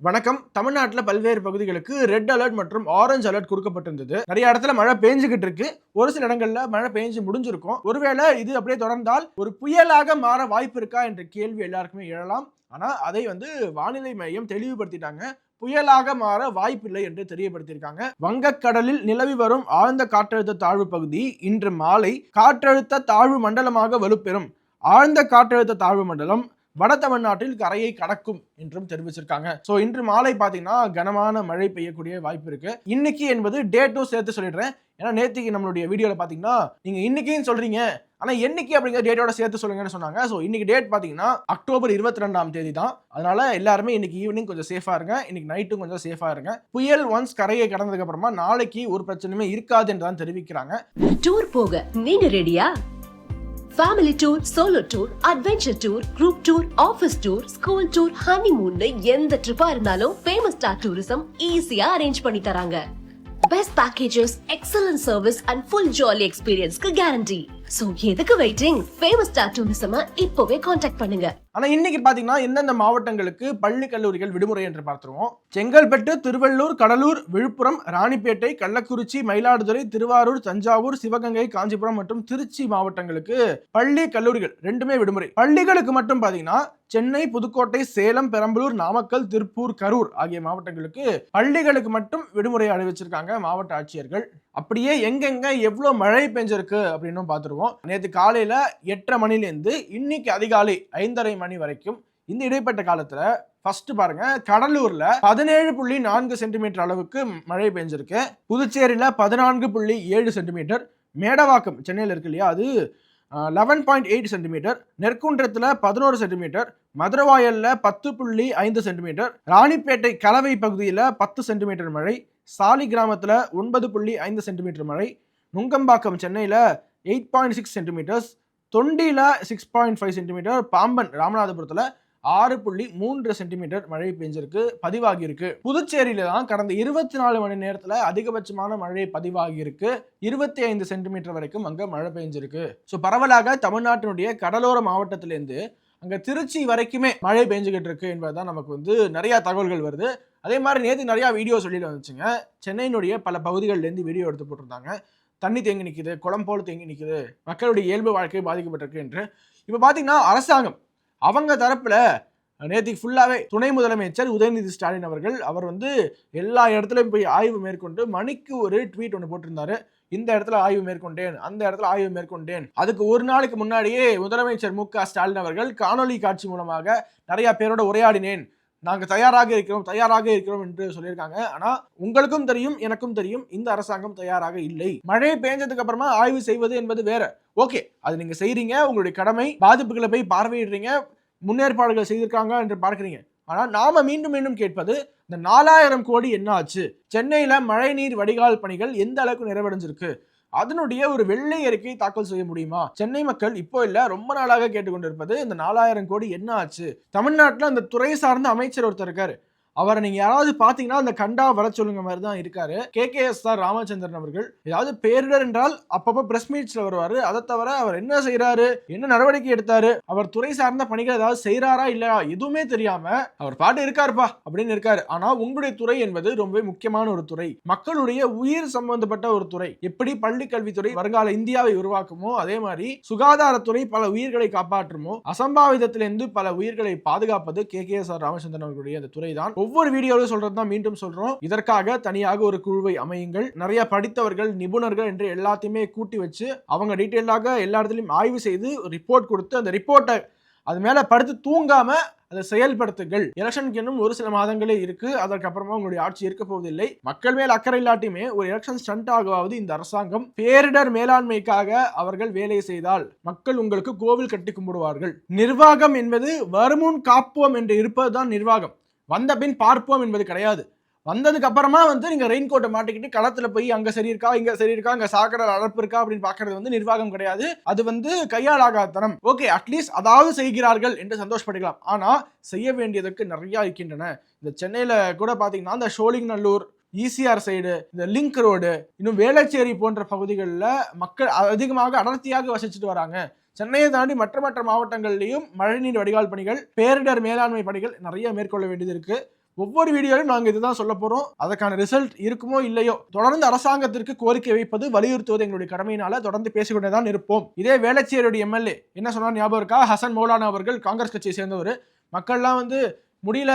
வணக்கம். தமிழ்நாட்டில் பல்வேறு பகுதிகளுக்கு ரெட் அலர்ட் மற்றும் ஆரஞ்சு அலர்ட் கொடுக்கப்பட்டிருந்தது. நிறைய இடத்துல மழை பெஞ்சுகிட்டு இருக்கு. ஒரு சில இடங்கள்ல மழை பெஞ்சு முடிஞ்சிருக்கும். ஒருவேளை இது அப்படியே தொடர்ந்தால் ஒரு புயலாக மாற வாய்ப்பு இருக்கா என்ற கேள்வி எல்லாருக்குமே எழலாம். ஆனா அதை வானிலை மையம் தெளிவுபடுத்திட்டாங்க. புயலாக மாற வாய்ப்பில்லை என்று தெரியப்படுத்தியிருக்காங்க. வங்கக்கடலில் நிலவி வரும் ஆழ்ந்த காற்றழுத்த தாழ்வு பகுதி இன்று மாலை காற்றழுத்த தாழ்வு மண்டலமாக வலுப்பெறும். ஆழ்ந்த காற்றழுத்த தாழ்வு மண்டலம் வட தமிழ்நாட்டில் கரையை கடக்கும் என்றும் தெரிவிச்சிருக்காங்க. சோ இன்று மாலை பாத்தீங்கன்னா கனமான மழை பெய்யக்கூடிய வாய்ப்பு இருக்கு. இன்னைக்கு என்பது டேட்டும் சேர்த்து சொல்லிடுறேன். ஏன்னா நேத்திக்கு நம்மளுடைய வீடியோல பாத்தீங்கன்னா நீங்க இன்னைக்குன்னு சொல்றீங்க, ஆனா என்னைக்கு அப்படிங்கிற டேட்டோட சேர்த்து சொல்லுங்கன்னு சொன்னாங்க. சோ இன்னைக்கு டேட் பாத்தீங்கன்னா அக்டோபர் 22ஆம் தேதி தான். அதனால எல்லாருமே இன்னைக்கு ஈவினிங் கொஞ்சம் சேஃபா இருங்க. இன்னைக்கு நைட்டும் கொஞ்சம் சேஃபா இருங்க. புயல் ஒன்ஸ் கரையை கடந்ததுக்கு அப்புறமா நாளைக்கு ஒரு பிரச்சனையுமே இருக்காது என்று தான் தெரிவிக்கிறாங்க. டூர் போக நீங்க ரெடியா? Family tour, solo tour, adventure tour, group tour, office tour, school tour, honeymoon எந்த ட்ரிப்பா இருந்தாலும் ஃபேமஸ் ஸ்டார் டூரிசம் ஈஸியா அரேஞ்ச் பண்ணி தராங்க. Best packages, excellent service and full jolly எக்ஸ்பீரியன்ஸ்க்கு கேரண்டி. சோ எதுக்கு வெயிட்டிங்? ஃபேமஸ் ஸ்டார் டூரிசம் இப்போவே கான்டாக்ட் பண்ணுங்க. ஆனா இன்னைக்கு பாத்தீங்கன்னா எந்தெந்த மாவட்டங்களுக்கு பள்ளி கல்லூரிகள் விடுமுறை என்று பார்த்துருவோம். செங்கல்பட்டு, திருவள்ளூர், கடலூர், விழுப்புரம், ராணிப்பேட்டை, கள்ளக்குறிச்சி, மயிலாடுதுறை, திருவாரூர், தஞ்சாவூர், சிவகங்கை, காஞ்சிபுரம் மற்றும் திருச்சி மாவட்டங்களுக்கு பள்ளி கல்லூரிகள் ரெண்டுமே விடுமுறை. பள்ளிகளுக்கு மட்டும் பாத்தீங்கன்னா சென்னை, புதுக்கோட்டை, சேலம், பெரம்பலூர், நாமக்கல், திருப்பூர், கரூர் ஆகிய மாவட்டங்களுக்கு பள்ளிகளுக்கு மட்டும் விடுமுறை அறிவிச்சிருக்காங்க மாவட்ட ஆட்சியர்கள். அப்படியே எங்கெங்க எவ்வளவு மழை பெஞ்சிருக்கு அப்படின்னு பார்த்துருவோம். நேற்று காலையில 8:30 மணிலேருந்து இன்னைக்கு அதிகாலை 5:30 மணி வரைக்கும் இந்த இடைப்பட்ட காலத்துல ஃபர்ஸ்ட் பாருங்க, கடலூர்ல 17.4 சென்டிமீட்டர் அளவுக்கு மழை பெஞ்சிருக்கு. புதுச்சேரியில 14.7 சென்டிமீட்டர், மேடவாக்கம் சென்னையில் இருக்கு இல்லையா, அது 11.8 சென்டிமீட்டர், நெற்குன்றத்துல 11 சென்டிமீட்டர், மதுரவாயல்ல 10.5 சென்டிமீட்டர், ராணிப்பேட்டை கலவை பகுதியில் 10 சென்டிமீட்டர் மழை, சாலி கிராமத்துல 9.5 சென்டிமீட்டர் மழை, நுங்கம்பாக்கம் சென்னையில 8.6 சென்டிமீட்டர்ஸ், தொண்டியில 6.5 சென்டிமீட்டர், பாம்பன் ராமநாதபுரத்துல 6.3 சென்டிமீட்டர் மழை பெஞ்சிருக்கு, பதிவாகி இருக்கு. புதுச்சேரியில தான் கடந்த 24 மணி நேரத்துல அதிகபட்சமான மழை பதிவாகி இருக்கு. 25 சென்டிமீட்டர் வரைக்கும் அங்க மழை பெஞ்சிருக்கு. ஸோ பரவலாக தமிழ்நாட்டினுடைய கடலோர மாவட்டத்திலேருந்து அங்க திருச்சி வரைக்குமே மழை பெஞ்சுக்கிட்டு இருக்கு என்பதுதான் நமக்கு நிறைய தகவல்கள் வருது. அதே மாதிரி நேற்று நிறைய வீடியோ சொல்லிட்டு வந்துச்சுங்க. சென்னையினுடைய பல பகுதிகளிலேருந்து வீடியோ எடுத்து போட்டிருந்தாங்க. தண்ணி தேங்கி நிற்குது, குளம் போல தேங்கி நிற்குது, மக்களுடைய இயல்பு வாழ்க்கை பாதிக்கப்பட்டிருக்கு என்று. இப்போ பார்த்தீங்கன்னா அரசாங்கம் அவங்க தரப்புல நேற்றுக்கு ஃபுல்லாவே துணை முதலமைச்சர் உதயநிதி ஸ்டாலின் அவர்கள் அவர் எல்லா இடத்துலையும் போய் ஆய்வு மேற்கொண்டு மணிக்கு ஒரு ட்வீட் ஒன்று போட்டிருந்தாரு. இந்த இடத்துல ஆய்வு மேற்கொண்டேன், அந்த இடத்துல ஆய்வு மேற்கொண்டேன். அதுக்கு ஒரு நாளைக்கு முன்னாடியே முதலமைச்சர் மு.க. ஸ்டாலின் அவர்கள் காணொலி காட்சி மூலமாக நிறைய பேரோட உரையாடினேன், நாங்க தயாராக இருக்கிறோம் என்று சொல்லியிருக்காங்க. ஆனா உங்களுக்கும் தெரியும், எனக்கும் தெரியும், இந்த அரசாங்கம் தயாராக இல்லை. மழை பெஞ்சதுக்கு அப்புறமா ஆய்வு செய்வது என்பது வேற. ஓகே, அது நீங்க செய்றீங்க, உங்களுடைய கடமை, பாதிப்புகளை போய் பார்வையிடுறீங்க, முன்னேற்பாடுகள் செய்திருக்காங்க என்று பார்க்கிறீங்க. ஆனா நாம மீண்டும் மீண்டும் கேட்பது, இந்த 4000 கோடி என்ன ஆச்சு? சென்னையில மழைநீர் வடிகால் பணிகள் எந்த அளவுக்கு நிறைவடைஞ்சிருக்கு? அதனுடைய ஒரு வெள்ளை அறிக்கை தாக்கல் செய்ய முடியுமா? சென்னை மக்கள் இப்போ இல்ல, ரொம்ப நாளாக கேட்டுக்கொண்டிருப்பது இந்த 4000 கோடி என்ன ஆச்சு? தமிழ்நாட்டில் அந்த துறை சார்ந்த அமைச்சர் ஒருத்தர் இருக்காரு, அவரை நீங்க யாராவது பாத்தீங்கன்னா அந்த கண்டா வர சொல்லுங்க மாதிரி தான் இருக்காரு. KKSR ராமச்சந்திரன் அவர்கள். ஏதாவது பேரிடர் என்றால் அப்பப்ப பிரஸ் மீட்ஸ்ல வருவாரு. அதை தவிர அவர் என்ன செய்யறாரு, என்ன நடவடிக்கை எடுத்தாரு, அவர் துறை சார்ந்த பணிகள் ஏதாவது செய்யறாரா இல்லையா எதுவுமே தெரியாம அவர் பாட்டு இருக்காருப்பா அப்படின்னு இருக்காரு. ஆனா உங்களுடைய துறை என்பது ரொம்ப முக்கியமான ஒரு துறை, மக்களுடைய உயிர் சம்பந்தப்பட்ட ஒரு துறை. எப்படி பள்ளி கல்வித்துறை வருங்கால இந்தியாவை உருவாக்குமோ அதே மாதிரி சுகாதாரத்துறை பல உயிர்களை காப்பாற்றுமோ, அசம்பாவிதத்திலிருந்து பல உயிர்களை பாதுகாப்பது KKSR ராமச்சந்திரன் அவர்களுடைய அந்த துறை தான். ஒவ்வொரு வீடியோவில் சொல்றதுதான் மீண்டும் சொல்றோம், இதற்காக தனியாக ஒரு குழுவை அமையுங்கள், நிறைய படித்தவர்கள், நிபுணர்கள் என்று எல்லாத்தையுமே கூட்டி வச்சு அவங்க டீட்டெயிலாக எல்லா இடத்துலையும் ஆய்வு செய்து ரிப்போர்ட் கொடுத்து அந்த ரிப்போர்ட்டை அது மேல படுத்து தூங்காம அதை செயல்படுத்துங்கள். எலெக்ஷனுக்கு இன்னும் ஒரு சில மாதங்களே இருக்கு, அதற்கப்புறமா உங்களுடைய ஆட்சி இருக்க போவதில்லை. மக்கள் மேல் அக்கறை இல்லாட்டியுமே ஒரு எலெக்ஷன் ஸ்டண்ட் ஆகவாவது இந்த அரசாங்கம் பேரிடர் மேலாண்மைக்காக அவர்கள் வேலை செய்தால் மக்கள் உங்களுக்கு கோவில் கட்டி கும்பிடுவார்கள். நிர்வாகம் என்பது வருமுன் காப்போம் என்று இருப்பதுதான் நிர்வாகம், வந்த பின் பார்ப்போம் என்பது கிடையாது. வந்ததுக்கு அப்புறமா நீங்க ரெயின் கோட்டை மாட்டிக்கிட்டு களத்துல போய் அங்க சரி இருக்கா, இங்க சரி இருக்கா, அங்க சாக்கடை அடப்பு இருக்கா அப்படின்னு பாக்குறது நிர்வாகம் கிடையாது. அது கையாளாகாதனம். ஓகே, அட்லீஸ்ட் அதாவது செய்கிறார்கள் என்று சந்தோஷப்படுக்கலாம். ஆனா செய்ய வேண்டியதற்கு நிறைய இருக்கின்றன. இந்த சென்னையில கூட பாத்தீங்கன்னா இந்த ஷோலிங்நல்லூர், ECR சைடு, இந்த லிங்க் ரோடு, இன்னும் வேளச்சேரி போன்ற பகுதிகளில் மக்கள் அதிகமாக அடர்த்தியாக வசிச்சுட்டு வராங்க. சென்னையை தாண்டி மற்ற மாவட்டங்களிலும் மழைநீர் வடிகால் பணிகள், பேரிடர் மேலாண்மை பணிகள் நிறைய மேற்கொள்ள வேண்டியது இருக்கு. ஒவ்வொரு வீடியோலையும் நாங்கள் இதுதான் சொல்ல போறோம். அதற்கான ரிசல்ட் இருக்குமோ இல்லையோ தொடர்ந்து அரசாங்கத்திற்கு கோரிக்கை வைப்பது, வலியுறுத்துவது எங்களுடைய கடமையினால தொடர்ந்து பேசிக்கொண்டே தான் இருப்போம். இதே வேளச்சேரியுடைய எம்எல்ஏ என்ன சொன்னார் ஞாபகம் இருக்கா? ஹசன் மௌலானா அவர்கள், காங்கிரஸ் கட்சியை சேர்ந்தவர். மக்கள்லாம் முடியல,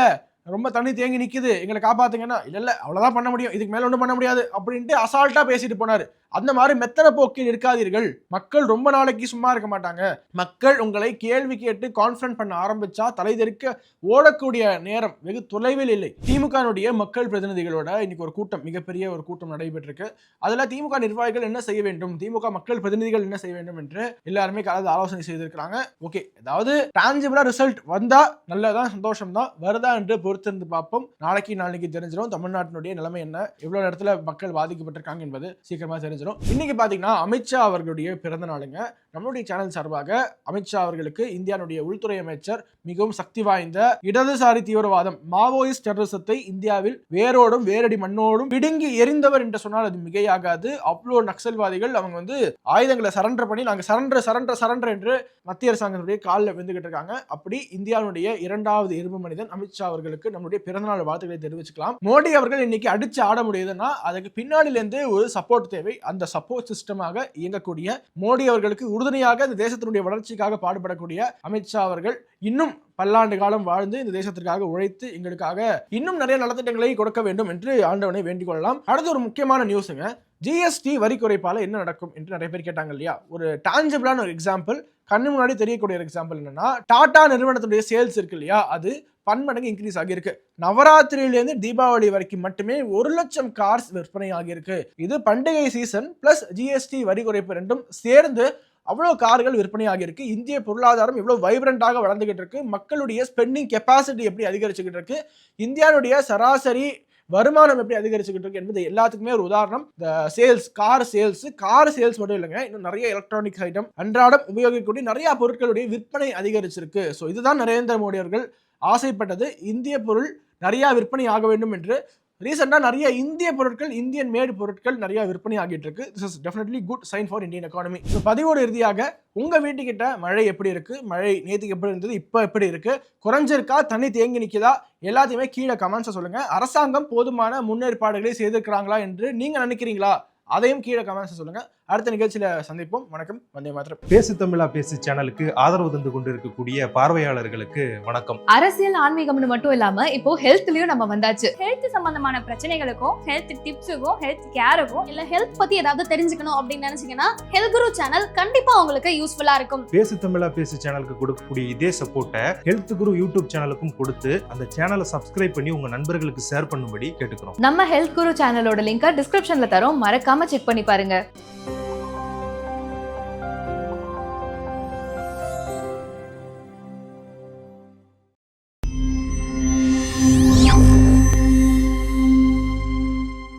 ரொம்ப தண்ணி தேங்கி நிக்குது, எங்களை காப்பாத்துங்கன்னா, இல்ல அவ்வளவுதான் பண்ண முடியும், இதுக்கு மேல ஒன்றும் பண்ண முடியாது அப்படின்ட்டு அசால்ட்டா பேசிட்டு போனாரு. அந்த மாதிரி மெத்தன போக்கில் இருக்காதீர்கள். மக்கள் ரொம்ப நாளைக்கு சும்மா இருக்க மாட்டாங்க. மக்கள் உங்களை கேள்வி கேட்டு கான்ஃபரன்ட் பண்ண ஆரம்பிச்சா தலைதெறிக்க ஓடக்கூடிய நேரம் வெகு தொலைவில் இல்லை. திமுகனுடைய மக்கள் பிரதிநிதிகளோட இன்னைக்கு ஒரு கூட்டம், மிகப்பெரிய ஒரு கூட்டம் நடைபெற்றிருக்கு. அதுல திமுக நிர்வாகிகள் என்ன செய்ய வேண்டும், திமுக மக்கள் பிரதிநிதிகள் என்ன செய்ய வேண்டும் என்று எல்லாருமே கலந்து ஆலோசனை செய்திருக்கிறாங்க. ஓகே, ஏதாவது டான்ஜிபிளா ரிசல்ட் வந்தா நல்லதான், சந்தோஷம் தான். வருதா என்று பொறுத்திருந்து பார்ப்போம். நாளைக்கு தெரிஞ்சிடும் தமிழ்நாட்டினுடைய நிலைமை என்ன, எவ்வளவு இடத்துல மக்கள் பாதிக்கப்பட்டிருக்காங்க என்பது சீக்கிரமா தெரிஞ்சிடும். இன்னைக்கு பாத்தீங்கன்னா அமித்ஷா அவர்களுடைய பிறந்த நாளுங்க. நம்மளுடைய சேனல் சார்பாக அமித்ஷா அவர்களுக்கு இந்தியாவுடைய உள்துறை அமைச்சர் மிகவும் சக்தி வாய்ந்த இடதுசாரி தீவிரவாதம், மாவோயிஸ்ட் டெரரிசத்தை இந்தியாவில் வேரோடும் வேரடி மண்ணோடும் பிடுங்கி எரிந்தவர் என்று சொன்னால் அது மிகையாகாது. அவ்வளோ நக்சல்வாதிகள் அவங்க ஆயுதங்களை சரண்டர் பண்ணி நாங்க சரண்டர் என்று மத்திய அரசாங்கத்துடைய காலில் விழுந்துகிட்டு இருக்காங்க. அப்படி இந்தியாவுடைய இரண்டாவது இரும்பு மனிதன் அமித்ஷா அவர்களுக்கு நம்முடைய பிறந்தநாள் வாழ்த்துக்களை தெரிவிச்சுக்கலாம். மோடி அவர்கள் இன்னைக்கு அடிச்சு ஆட முடியுதுன்னா அதுக்கு பின்னாடில இருந்து ஒரு சப்போர்ட் தேவை. அந்த சப்போர்ட் சிஸ்டமாக இயங்கக்கூடிய மோடி அவர்களுக்கு உறுதுணையாக இந்த தேசத்தினுடைய வளர்ச்சிக்காக பாடுபடக்கூடிய அமித்ஷா அவர்கள் இன்னும் பல்லாண்டு காலம் வாழ்ந்து இந்த தேசத்திற்காக உழைத்து எங்களுக்காக இன்னும் நிறைய நலத்திட்டங்களை கொடுக்க வேண்டும் என்று ஆண்டவனை வேண்டிக் கொள்ளலாம். அடுத்து ஒரு முக்கியமான நியூஸுங்க. ஜிஎஸ்டி வரி குறைப்பால என்ன நடக்கும் என்று நிறைய பேர் கேட்டாங்க இல்லையா? ஒரு டான்ஜிபிளான ஒரு எக்ஸாம்பிள், கண்ணு முன்னாடி தெரியக்கூடிய ஒரு எக்ஸாம்பிள் என்னன்னா, டாடா நிறுவனத்துடைய சேல்ஸ் இருக்கு இல்லையா, அது பன்மடங்கு இன்க்ரீஸ் ஆகியிருக்கு. நவராத்திரியிலிருந்து தீபாவளி வரைக்கும் மட்டுமே 1 லட்சம் கார்ஸ் விற்பனை ஆகியிருக்கு. இது பண்டிகை சீசன் பிளஸ் ஜிஎஸ்டி வரி குறைப்பு ரெண்டும் சேர்ந்து அவ்வளவு கார்கள் விற்பனை ஆகியிருக்கு. இந்திய பொருளாதாரம் எவ்வளவு வைப்ரண்டாக வளர்ந்துகிட்டு இருக்கு, மக்களுடைய ஸ்பெண்டிங் கெப்பாசிட்டி எப்படி அதிகரிச்சுக்கிட்டு இருக்கு, இந்தியாவுடைய சராசரி வருமானம் எப்படி அதிகரிச்சுக்கிட்டு இருக்கு என்பது எல்லாத்துக்குமே ஒரு உதாரணம் இந்த சேல்ஸ். கார் சேல்ஸ் மட்டும் இல்லைங்க, இன்னும் நிறைய எலக்ட்ரானிக்ஸ் ஐட்டம், அன்றாடம் உபயோகிக்கக்கூடிய நிறைய பொருட்களுடைய விற்பனை அதிகரிச்சிருக்கு. ஸோ இதுதான் நரேந்திர மோடி அவர்கள் ஆசைப்பட்டது. இந்திய பொருள் நிறைய விற்பனை ஆக வேண்டும் என்று. ரீசெண்டா நிறைய இந்திய பொருட்கள், இந்தியன் மேடு பொருட்கள் நிறைய விற்பனை ஆகிட்டு இருக்கு. This is definitely good sign for Indian economy. பதிவோடு இறுதியாக உங்க வீட்டுக்கிட்ட மழை எப்படி இருக்கு, மழை நேற்றுக்கு எப்படி இருந்தது, இப்போ எப்படி இருக்கு, குறைஞ்சிருக்கா, தண்ணி தேங்கி நிற்குதா, எல்லாத்தையுமே கீழே கமெண்ட்ஸை சொல்லுங்க. அரசாங்கம் போதுமான முன்னேற்பாடுகளை செய்திருக்கிறாங்களா என்று நீங்க நினைக்கிறீங்களா, அதையும் கீழே கமெண்ட்ஸ் சொல்லுங்க. அடுத்த நிகழ்ச்சியில சந்திப்போம். வணக்கம். வந்தே மாத்திரம். பேசு தமிழா பேசு சேனலுக்கு ஆதரவு தந்து கொண்டிருக்கக்கூடிய பார்வையாளர்களுக்கு வணக்கம். அரசியல் ஆன்மீகம்னு மட்டும் இல்லாம இப்போ ஹெல்த்லயும் நம்ம வந்தாச்சு. ஹெல்த் சம்பந்தமான பிரச்சனைகளுக்கும், ஹெல்த் டிப்ஸுக்கும், ஹெல்த் கேருக்கும், இல்ல ஹெல்த் பத்தி ஏதாவது தெரிஞ்சுக்கணும் அப்படின்னு நினைச்சீங்கன்னா ஹெல்த் குரு சேனல் கண்டிப்பா உங்களுக்கு யூஸ்ஃபுல்லா இருக்கும். பேசு தமிழா பேசு சேனலுக்கு கொடுக்கக்கூடிய இதே சப்போர்ட்டை ஹெல்த் குரு யூடியூப் சேனலுக்கும் கொடுத்து அந்த சேனலை சப்ஸ்கிரைப் பண்ணி உங்க நண்பர்களுக்கு ஷேர் பண்ணும்படி கேட்டுக்கிறோம். நம்ம ஹெல்த் குரு சேனலோட லிங்கை டிஸ்கிரிப்ஷன்ல தரோம், மறக்காம செக் பண்ணி பாருங்க.